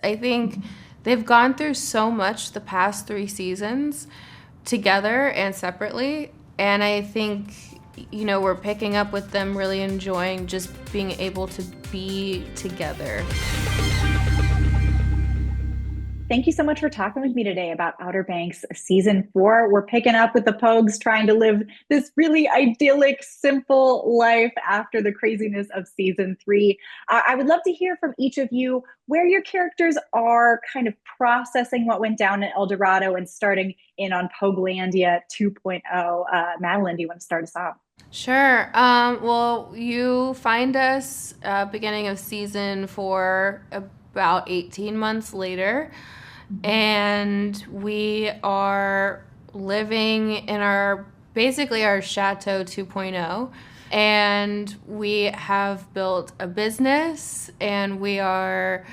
I think they've gone through so much the past 3 seasons together and separately, and I think, we're picking up with them really enjoying just being able to be together. Thank you so much for talking with me today about Outer Banks season 4. We're picking up with the Pogues trying to live this really idyllic, simple life after the craziness of season 3. I would love to hear from each of you where your characters are kind of processing what went down in El Dorado and starting in on Poglandia 2.0. Madelyn, do you want to start us off? Sure. Well, you find us beginning of season 4, about 18 months later, and we are living in basically our Chateau 2.0, and we have built a business, and we're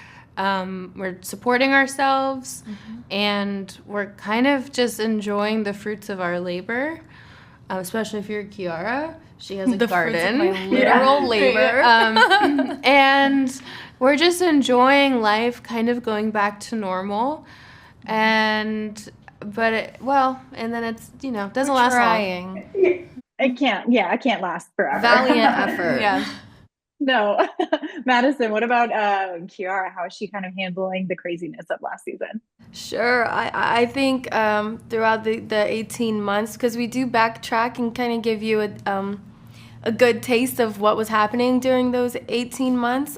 supporting ourselves, and we're kind of just enjoying the fruits of our labor, especially if you're Kiara. She has a garden. Fruits of my literal labor. And we're just enjoying life, kind of going back to normal. And then it's, doesn't last long. It can't last forever. Valiant effort. Yeah. No. Madison, what about Kiara? How is she kind of handling the craziness of last season? Sure. I think throughout the 18 months, because we do backtrack and kind of give you a good taste of what was happening during those 18 months,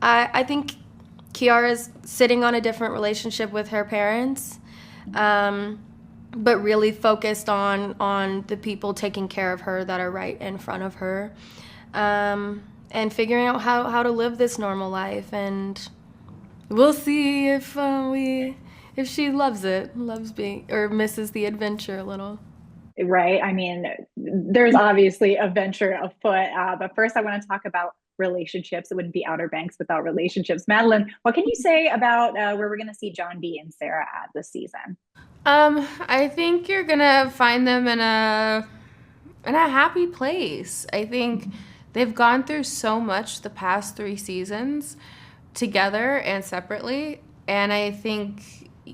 I think Kiara's sitting on a different relationship with her parents, but really focused on the people taking care of her that are right in front of her. And figuring out how to live this normal life, and we'll see if she loves being or misses the adventure a little. Right. I mean, there's obviously a venture afoot, but first I want to talk about relationships. It wouldn't be Outer Banks without relationships. Madelyn, what can you say about where we're going to see John B and Sarah at this season? I think you're gonna find them in a happy place. I think they've gone through so much the past 3 seasons together and separately, and I think,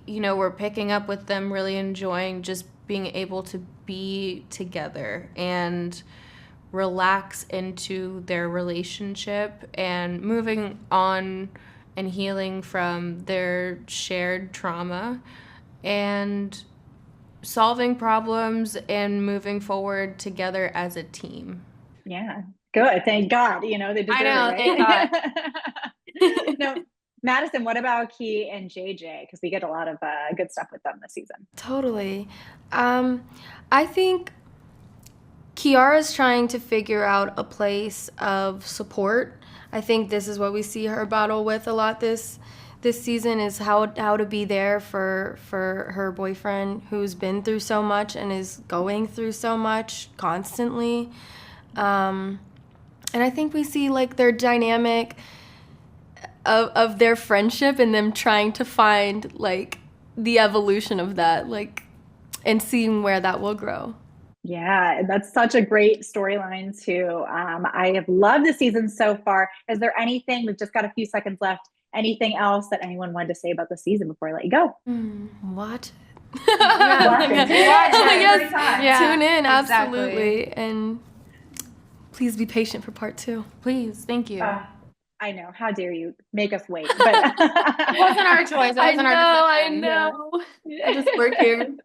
we're picking up with them really enjoying just being able to be together and relax into their relationship and moving on and healing from their shared trauma and solving problems and moving forward together as a team. Yeah. Good. Thank God. They deserve I know, it, right? thank God. No, Madison, what about 𝐒𝐿 and JJ? Because we get a lot of good stuff with them this season. Totally. I think Kiara's trying to figure out a place of support. I think this is what we see her battle with a lot this season, is how to be there for her boyfriend who's been through so much and is going through so much constantly. And I think we see their dynamic of their friendship and them trying to find the evolution of that, and seeing where that will grow. Yeah, that's such a great storyline too. I have loved the season so far. Is there anything, we've just got a few seconds left, anything else that anyone wanted to say about the season before I let you go? Watch it. Yes. Tune in, exactly. absolutely. And please be patient for part 2. Please, thank you. I know. How dare you make us wait? But it wasn't our choice. It wasn't our decision. I know. I just work here.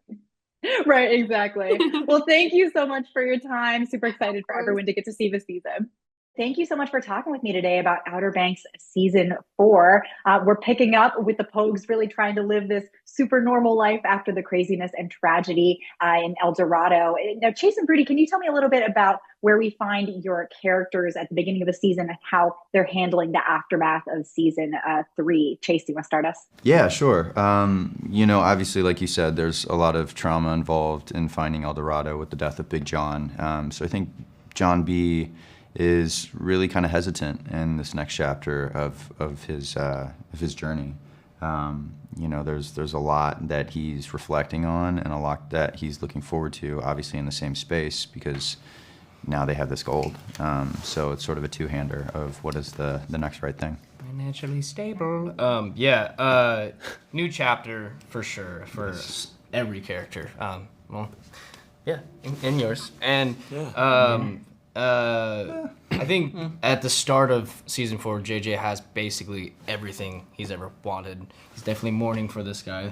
Right, exactly. Well, thank you so much for your time. Super excited for everyone to get to see the season. Thank you so much for talking with me today about Outer Banks season 4. We're picking up with the Pogues really trying to live this super normal life after the craziness and tragedy in El Dorado. Now, Chase and Rudy, can you tell me a little bit about where we find your characters at the beginning of the season and how they're handling the aftermath of season 3? Chase, do you want to start us? Yeah, sure. Obviously, like you said, there's a lot of trauma involved in finding El Dorado with the death of Big John. So I think John B is really kind of hesitant in this next chapter of his journey. There's a lot that he's reflecting on and a lot that he's looking forward to, obviously in the same space, because now they have this gold. So it's sort of a two-hander of what is the next right thing. I financially stable. New chapter for sure for every character. Well, yeah, and yours. And I think at the start of season 4, JJ has basically everything he's ever wanted. He's definitely mourning for this guy.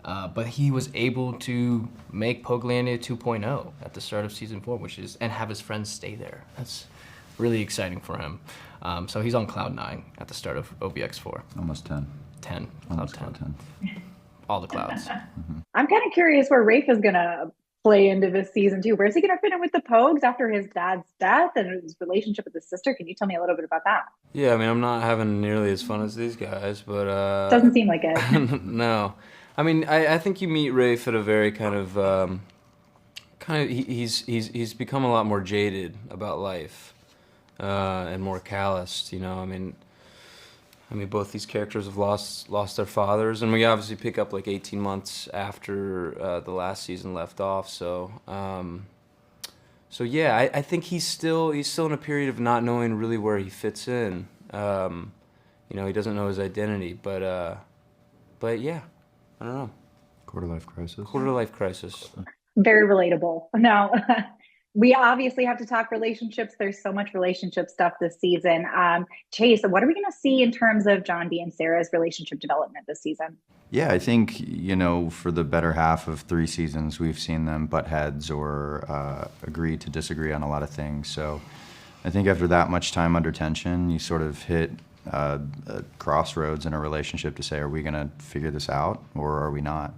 But he was able to make Poglandia 2.0 at the start of season 4, and have his friends stay there. That's really exciting for him. So he's on cloud 9 at the start of OBX4. Almost 10. 10. Almost Cloud 10. All the clouds. I'm kind of curious where Rafe is going to play into this season too. Where's he going to fit in with the Pogues after his dad's death and his relationship with his sister? Can you tell me a little bit about that? Yeah, I mean, I'm not having nearly as fun as these guys, but Doesn't seem like it. no. I mean, I think you meet Rafe at a very he's become a lot more jaded about life, and more calloused, you know. I mean, both these characters have lost their fathers, and we obviously pick up like 18 months after the last season left off. So, yeah, I think he's still in a period of not knowing really where he fits in. You know, he doesn't know his identity, but yeah, I don't know. Quarter-life crisis. Quarter-life crisis. Very relatable. Now, we obviously have to talk relationships. There's so much relationship stuff this season. Chase, what are we going to see in terms of John B. and Sarah's relationship development this season? Yeah, I think, you know, for the better half of 3 seasons, we've seen them butt heads or agree to disagree on a lot of things. So I think after that much time under tension, you sort of hit a crossroads in a relationship to say, are we going to figure this out or are we not?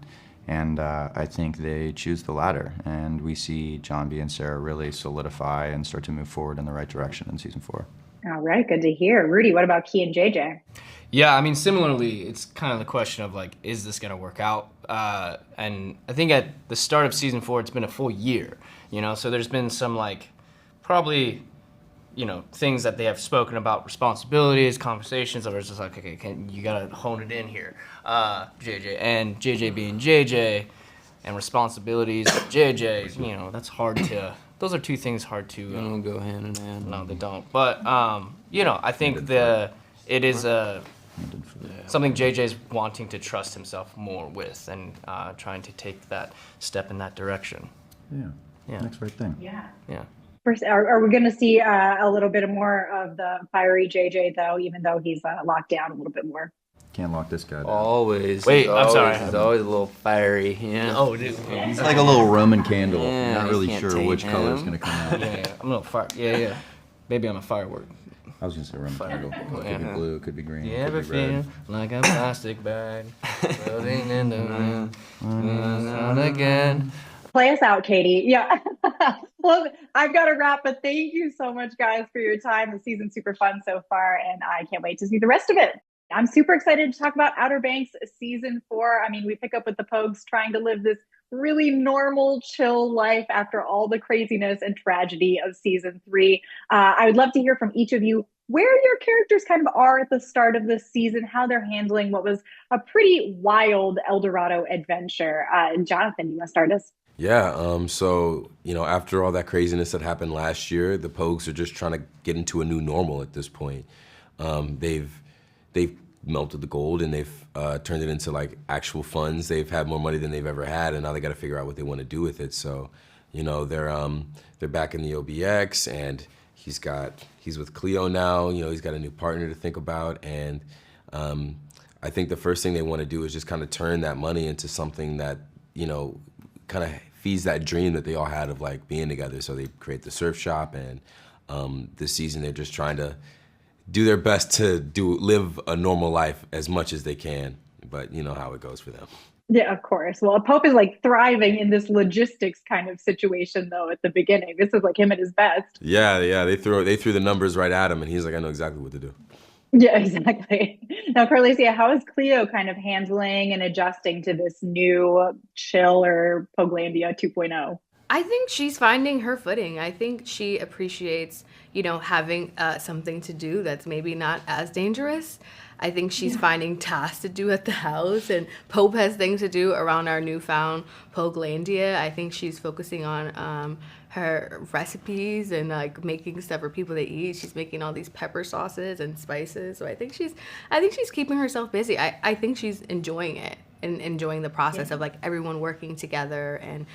And I think they choose the latter. And we see John B. and Sarah really solidify and start to move forward in the right direction in season 4. All right, good to hear. Rudy, what about 𝐿 and JJ? Yeah, I mean, similarly, it's kind of the question of, like, is this going to work out? And I think at the start of season 4, it's been a full year, you know? So there's been some, like, probably, you know, things that they have spoken about, responsibilities, conversations that are just like, okay, you got to hone it in here. JJ and JJ being JJ and responsibilities of JJ, you know, that's hard to, those are two things hard to. They don't go hand in hand. No, they don't. But, you know, I think it is something JJ's wanting to trust himself more with and trying to take that step in that direction. Yeah. Next right thing. Yeah. Yeah. First, are we going to see a little bit more of the fiery JJ, though, even though he's locked down a little bit more? Can't lock this guy down. Always. Wait, I'm sorry. He's always a little fiery. Yeah. Oh, dude. He's like a little Roman candle. Yeah, You're not really you can't sure which tame color is him. going to come out. Yeah, I'm a little fire. Yeah. Maybe I'm a firework. I was going to say Roman candle. Could be blue, could be green, You ever could be red. feel like a plastic bag floating in the wind, on again? Play us out, Katie. Yeah. Well, I've got to wrap, but thank you so much, guys, for your time. The season's super fun so far, and I can't wait to see the rest of it. I'm super excited to talk about Outer Banks season 4. I mean, we pick up with the Pogues trying to live this really normal, chill life after all the craziness and tragedy of season 3. I would love to hear from each of you where your characters kind of are at the start of this season, how they're handling what was a pretty wild El Dorado adventure. Jonathan, you want to start us? Yeah, so, you know, after all that craziness that happened last year, the Pogues are just trying to get into a new normal at this point. They've melted the gold and they've turned it into like actual funds. They've had more money than they've ever had, and now they got to figure out what they want to do with it. So, you know, they're back in the OBX, and he's with Cleo now. You know, he's got a new partner to think about, and I think the first thing they want to do is just kind of turn that money into something that, you know, kind of feeds that dream that they all had of like being together. So they create the surf shop, and this season they're just trying to do their best to live a normal life as much as they can, but you know how it goes for them. Yeah, of course. Well, Pope is like thriving in this logistics kind of situation, though, at the beginning. This is like him at his best. Yeah. They threw the numbers right at him, and he's like, I know exactly what to do. Yeah, exactly. Now, Carlacia, how is Cleo kind of handling and adjusting to this new chill or Poglandia 2.0? I think she's finding her footing. I think she appreciates, you know, having something to do that's maybe not as dangerous. I think she's finding tasks to do at the house, and Pope has things to do around our newfound Poglandia. I think she's focusing on her recipes and like making stuff for people to eat. She's making all these pepper sauces and spices. So I think she's keeping herself busy. I think she's enjoying it and enjoying the process of like everyone working together and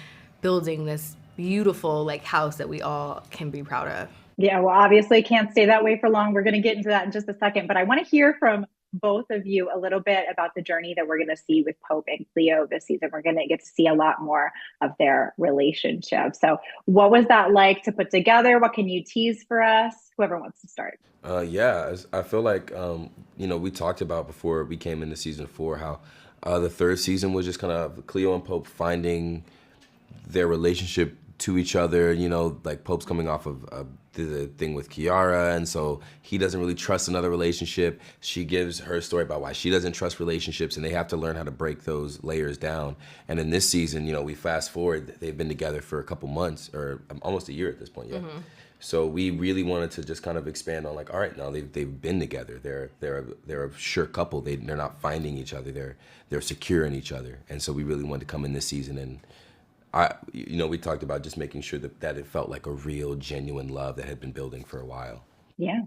building this beautiful like house that we all can be proud of. Yeah, well, obviously can't stay that way for long. We're going to get into that in just a second, but I want to hear from both of you a little bit about the journey that we're going to see with Pope and Cleo this season. We're going to get to see a lot more of their relationship. So what was that like to put together? What can you tease for us? Whoever wants to start. Yeah, I feel like, we talked about before we came into season 4, how the third season was just kind of Cleo and Pope finding their relationship to each other. Like Pope's coming off of the thing with Kiara, and so he doesn't really trust another relationship. She gives her story about why she doesn't trust relationships, and they have to learn how to break those layers down. And in this season, we fast forward, they've been together for a couple months, or almost a year at this point, yeah. Mm-hmm. So we really wanted to just kind of expand on like, all right, now they've been together. They're a sure couple. They're not finding each other. They're secure in each other. And so we really wanted to come in this season and we talked about just making sure that it felt like a real, genuine love that had been building for a while. Yeah.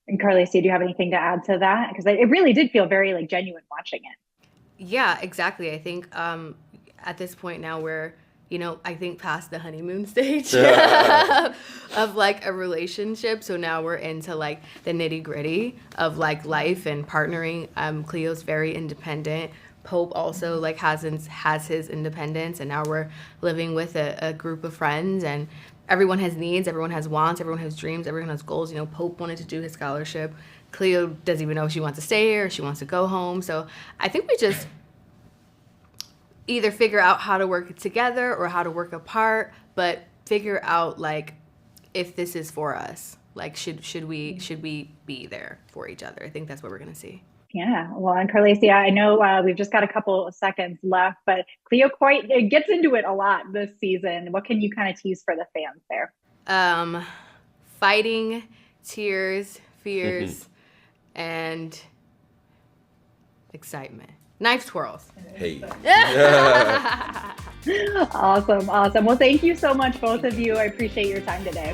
And Carlacia, do you have anything to add to that? Because it really did feel very like genuine watching it. Yeah, exactly. I think at this point now we're, I think past the honeymoon stage of like a relationship. So now we're into like the nitty gritty of like life and partnering. Cleo's very independent. Pope also like has his independence, and now we're living with a group of friends, and everyone has needs, everyone has wants, everyone has dreams, everyone has goals. Pope wanted to do his scholarship. Cleo doesn't even know if she wants to stay here or she wants to go home. So I think we just either figure out how to work together or how to work apart, but figure out like if this is for us. Like should we be there for each other? I think that's what we're gonna see. Yeah, well, and Carlacia, I know we've just got a couple of seconds left, but Cleo it gets into it a lot this season. What can you kind of tease for the fans there? Fighting, tears, fears, and excitement. Knife twirls. Hey. Awesome. Well, thank you so much, both of you. I appreciate your time today.